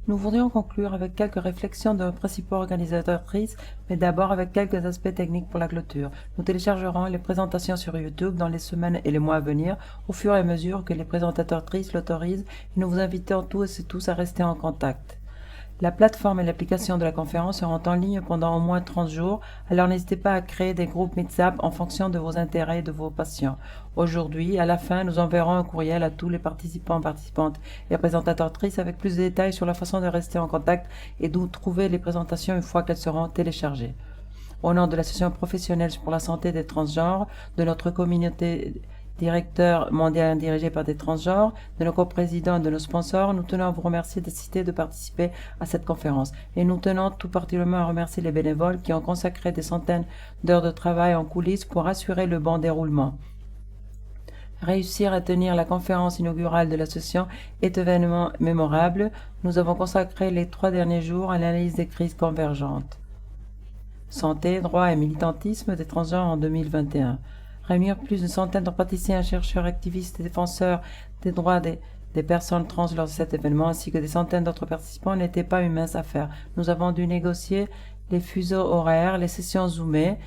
Nous voudrions conclure avec quelques réflexions de nos principaux organisatrices, mais d'abord avec quelques aspects techniques pour la clôture. Nous téléchargerons les présentations sur YouTube dans les semaines et les mois à venir, au fur et à mesure que les présentatrices l'autorisent, et nous vous invitons tous et tous à rester en contact. La plateforme et l'application de la conférence seront en ligne pendant au moins 30 jours, alors n'hésitez pas à créer des groupes Meetup en fonction de vos intérêts et de vos passions. Aujourd'hui, à la fin, nous enverrons un courriel à tous les participants, participantes et présentatrices avec plus de détails sur la façon de rester en contact et d'où trouver les présentations une fois qu'elles seront téléchargées. Au nom de l'Association professionnelle pour la santé des transgenres, de notre communauté directeur mondial dirigé par des transgenres, de nos coprésidents et de nos sponsors, nous tenons à vous remercier d'assister et de participer à cette conférence. Et nous tenons tout particulièrement à remercier les bénévoles qui ont consacré des centaines d'heures de travail en coulisses pour assurer le bon déroulement. Réussir à tenir la conférence inaugurale de l'association est événement mémorable. Nous avons consacré les 3 derniers jours à l'analyse des crises convergentes. Santé, droit et militantisme des transgenres en 2021. Réunir plus d'une centaine de praticiens, chercheurs, activistes et défenseurs des droits des personnes trans lors de cet événement, ainsi que des centaines d'autres participants, n'était pas une mince affaire. Nous avons dû négocier les fuseaux horaires, les sessions zoomées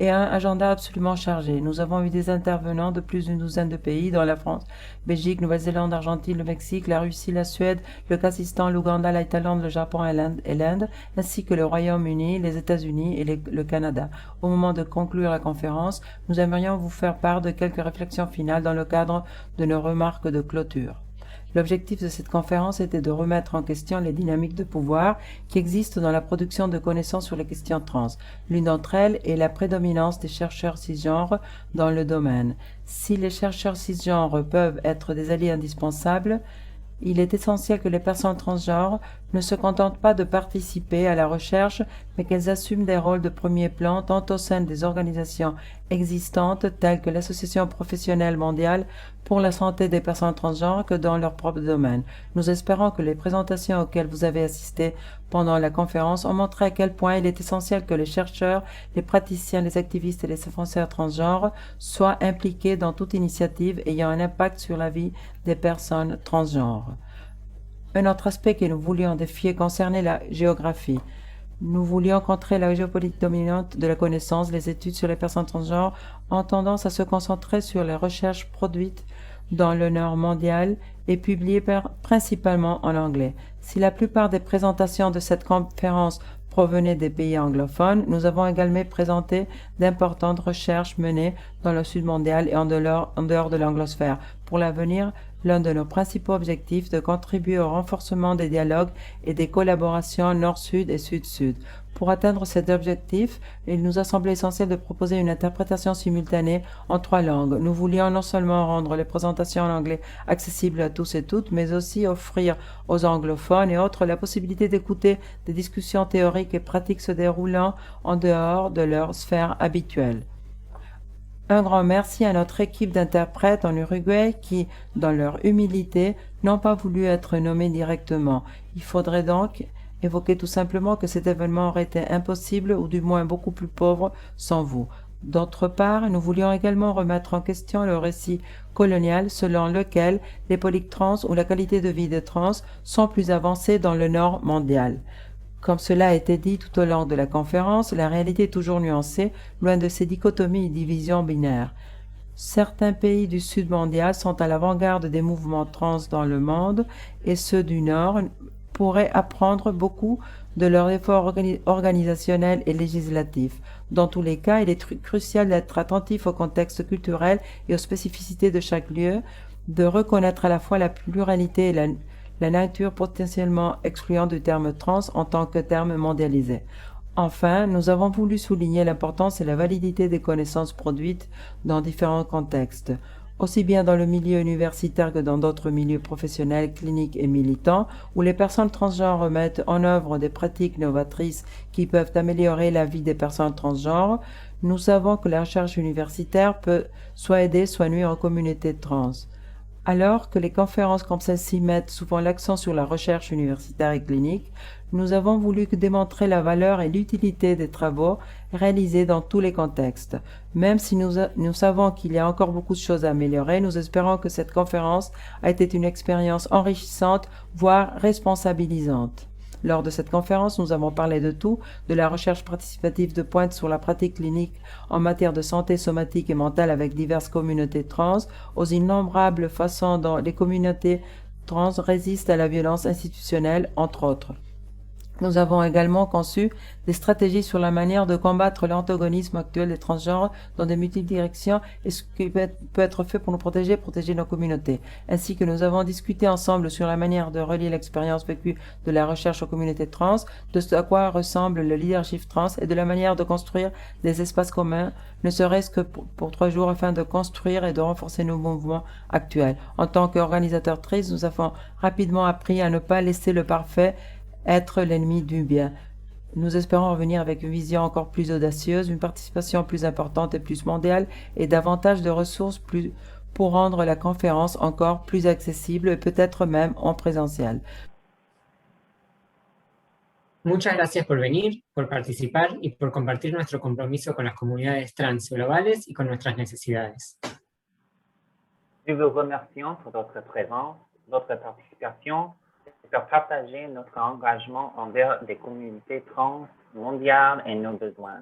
et un agenda absolument chargé. Nous avons eu des intervenants de plus d'une douzaine de pays, dont la France, Belgique, Nouvelle-Zélande, Argentine, le Mexique, la Russie, la Suède, le Kazakhstan, l'Ouganda, la Thaïlande, le Japon et l'Inde, ainsi que le Royaume-Uni, les États-Unis et le Canada. Au moment de conclure la conférence, nous aimerions vous faire part de quelques réflexions finales dans le cadre de nos remarques de clôture. L'objectif de cette conférence était de remettre en question les dynamiques de pouvoir qui existent dans la production de connaissances sur les questions trans. L'une d'entre elles est la prédominance des chercheurs cisgenres dans le domaine. Si les chercheurs cisgenres peuvent être des alliés indispensables, il est essentiel que les personnes transgenres ne se contentent pas de participer à la recherche, mais qu'elles assument des rôles de premier plan tant au sein des organisations existantes telles que l'Association professionnelle mondiale pour la santé des personnes transgenres que dans leur propre domaine. Nous espérons que les présentations auxquelles vous avez assisté pendant la conférence ont montré à quel point il est essentiel que les chercheurs, les praticiens, les activistes et les défenseurs transgenres soient impliqués dans toute initiative ayant un impact sur la vie des personnes transgenres. Un autre aspect que nous voulions défier concernait la géographie. Nous voulions contrer la géopolitique dominante de la connaissance. Les études sur les personnes transgenres ont tendance à se concentrer sur les recherches produites dans le Nord mondial et publiées principalement en anglais. Si la plupart des présentations de cette conférence provenaient des pays anglophones, nous avons également présenté d'importantes recherches menées dans le Sud mondial et en dehors de l'anglosphère. Pour l'avenir, l'un de nos principaux objectifs est de contribuer au renforcement des dialogues et des collaborations Nord-Sud et Sud-Sud. Pour atteindre cet objectif, il nous a semblé essentiel de proposer une interprétation simultanée en 3 langues. Nous voulions non seulement rendre les présentations en anglais accessibles à tous et toutes, mais aussi offrir aux anglophones et autres la possibilité d'écouter des discussions théoriques et pratiques se déroulant en dehors de leur sphère habituelle. Un grand merci à notre équipe d'interprètes en Uruguay qui, dans leur humilité, n'ont pas voulu être nommés directement. Il faudrait donc évoquer tout simplement que cet événement aurait été impossible ou du moins beaucoup plus pauvre sans vous. D'autre part, nous voulions également remettre en question le récit colonial selon lequel les politiques trans ou la qualité de vie des trans sont plus avancées dans le Nord mondial. Comme cela a été dit tout au long de la conférence, la réalité est toujours nuancée, loin de ces dichotomies et divisions binaires. Certains pays du Sud mondial sont à l'avant-garde des mouvements trans dans le monde et ceux du Nord pourraient apprendre beaucoup de leurs efforts organisationnels et législatifs. Dans tous les cas, il est crucial d'être attentif au contexte culturel et aux spécificités de chaque lieu, de reconnaître à la fois la pluralité et la nature potentiellement excluante du terme trans en tant que terme mondialisé. Enfin, nous avons voulu souligner l'importance et la validité des connaissances produites dans différents contextes, aussi bien dans le milieu universitaire que dans d'autres milieux professionnels, cliniques et militants, où les personnes transgenres mettent en œuvre des pratiques novatrices qui peuvent améliorer la vie des personnes transgenres. Nous savons que la recherche universitaire peut soit aider, soit nuire aux communautés trans. Alors que les conférences comme celle-ci mettent souvent l'accent sur la recherche universitaire et clinique, nous avons voulu démontrer la valeur et l'utilité des travaux réalisés dans tous les contextes. Même si nous savons qu'il y a encore beaucoup de choses à améliorer, nous espérons que cette conférence a été une expérience enrichissante, voire responsabilisante. Lors de cette conférence, nous avons parlé de tout, de la recherche participative de pointe sur la pratique clinique en matière de santé somatique et mentale avec diverses communautés trans, aux innombrables façons dont les communautés trans résistent à la violence institutionnelle, entre autres. Nous avons également conçu des stratégies sur la manière de combattre l'antagonisme actuel des transgenres dans des multiples directions et ce qui peut être fait pour nous protéger nos communautés. Ainsi que nous avons discuté ensemble sur la manière de relier l'expérience vécue de la recherche aux communautés trans, de ce à quoi ressemble le leadership trans et de la manière de construire des espaces communs, ne serait-ce que pour 3 jours afin de construire et de renforcer nos mouvements actuels. En tant qu'organisateurs tristes, nous avons rapidement appris à ne pas laisser le parfait être l'ennemi du bien. Nous espérons revenir avec une vision encore plus audacieuse, une participation plus importante et plus mondiale et davantage de ressources pour rendre la conférence encore plus accessible et peut-être même en présentiel. Muchas gracias por venir, por participar y por compartir nuestro compromiso con las comunidades trans globales y con nuestras necesidades. Nous vous remercions pour votre présence, votre participation et pour partager notre engagement envers les communautés trans mondiales et nos besoins.